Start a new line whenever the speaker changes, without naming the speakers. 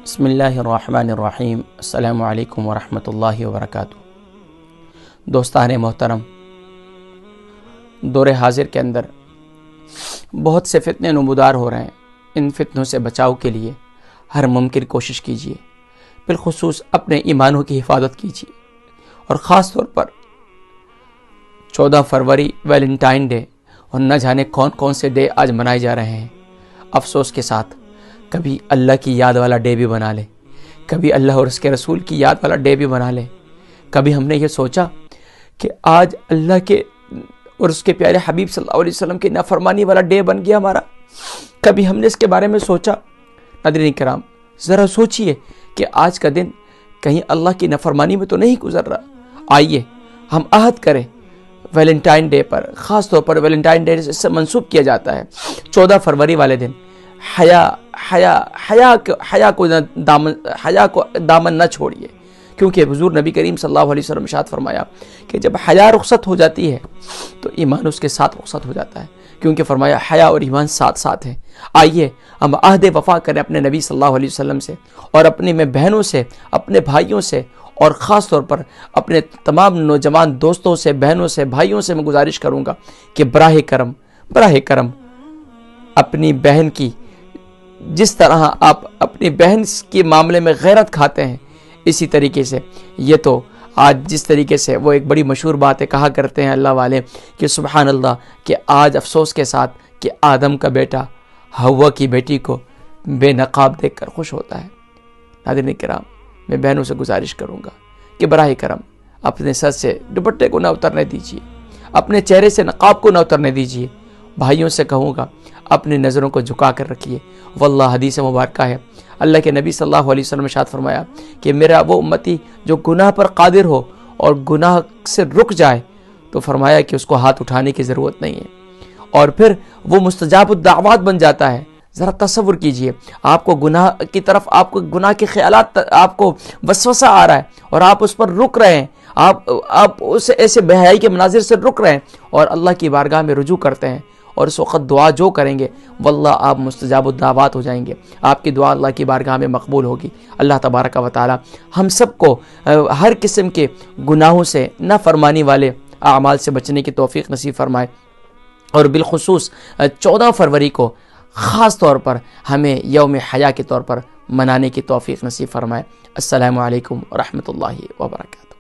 بسم اللہ الرحمن الرحیم۔ السلام علیکم ورحمۃ اللہ وبرکاتہ۔ دوستان محترم، دور حاضر کے اندر بہت سے فتنے نمودار ہو رہے ہیں۔ ان فتنوں سے بچاؤ کے لیے ہر ممکن کوشش کیجیے، بالخصوص اپنے ایمانوں کی حفاظت کیجیے، اور خاص طور پر 14 فروری ویلنٹائن ڈے اور نہ جانے کون کون سے ڈے آج منائے جا رہے ہیں۔ افسوس کے ساتھ کبھی اللہ کی یاد والا ڈے بھی بنا لے، کبھی اللہ اور اس کے رسول کی یاد والا ڈے بھی بنا لے۔ کبھی ہم نے یہ سوچا کہ آج اللہ کے اور اس کے پیارے حبیب صلی اللہ علیہ وسلم کی نافرمانی والا ڈے بن گیا ہمارا۔ کبھی ہم نے اس کے بارے میں سوچا؟ ناظرین کرام، ذرا سوچئے کہ آج کا دن کہیں اللہ کی نافرمانی میں تو نہیں گزر رہا۔ آئیے ہم عہد کریں ویلنٹائن ڈے پر، خاص طور پر ویلنٹائن ڈے سے منسوب کیا جاتا ہے 14 فروری والے دن، حیا کو دامن نہ چھوڑیے، کیونکہ حضور نبی کریم صلی اللہ علیہ وسلم ارشاد فرمایا کہ جب حیا رخصت ہو جاتی ہے تو ایمان اس کے ساتھ رخصت ہو جاتا ہے، کیونکہ فرمایا حیا اور ایمان ساتھ ساتھ ہیں۔ آئیے ہم عہد وفا کریں اپنے نبی صلی اللہ علیہ وسلم سے، اور اپنی میں بہنوں سے، اپنے بھائیوں سے، اور خاص طور پر اپنے تمام نوجوان دوستوں سے، بہنوں سے، بھائیوں سے میں گزارش کروں گا کہ براہ کرم اپنی بہن کی، جس طرح آپ اپنی بہن کے معاملے میں غیرت کھاتے ہیں، اسی طریقے سے یہ تو آج جس طریقے سے وہ ایک بڑی مشہور بات ہے، کہا کرتے ہیں اللہ والے کہ سبحان اللہ، کہ آج افسوس کے ساتھ کہ آدم کا بیٹا حوا کی بیٹی کو بے نقاب دیکھ کر خوش ہوتا ہے۔ ناظرین کرام، میں بہنوں سے گزارش کروں گا کہ براہ کرم اپنے سر سے دوپٹے کو نہ اترنے دیجیے، اپنے چہرے سے نقاب کو نہ اترنے دیجیے۔ بھائیوں سے کہوں گا اپنی نظروں کو جھکا کر رکھیے۔ واللہ حدیث مبارکہ ہے، اللہ کے نبی صلی اللہ علیہ وسلم نے ارشاد فرمایا کہ میرا وہ امتی جو گناہ پر قادر ہو اور گناہ سے رک جائے تو فرمایا کہ اس کو ہاتھ اٹھانے کی ضرورت نہیں ہے، اور پھر وہ مستجاب الدعوات بن جاتا ہے۔ ذرا تصور کیجئے، آپ کو گناہ کی طرف، آپ کو گناہ کے خیالات، آپ کو وسوسہ آ رہا ہے اور آپ اس پر رک رہے ہیں، آپ اس ایسے بے حیائی کے مناظر سے رک رہے ہیں اور اللہ کی بارگاہ میں رجوع کرتے ہیں، اور اس وقت دعا جو کریں گے واللہ آپ مستجاب الدعوات ہو جائیں گے، آپ کی دعا اللہ کی بارگاہ میں مقبول ہوگی۔ اللہ تبارک و تعالی ہم سب کو ہر قسم کے گناہوں سے، نافرمانی والے اعمال سے بچنے کی توفیق نصیب فرمائے، اور بالخصوص 14 فروری کو خاص طور پر ہمیں یوم حیا کے طور پر منانے کی توفیق نصیب فرمائے۔ السلام علیکم ورحمۃ اللہ وبرکاتہ۔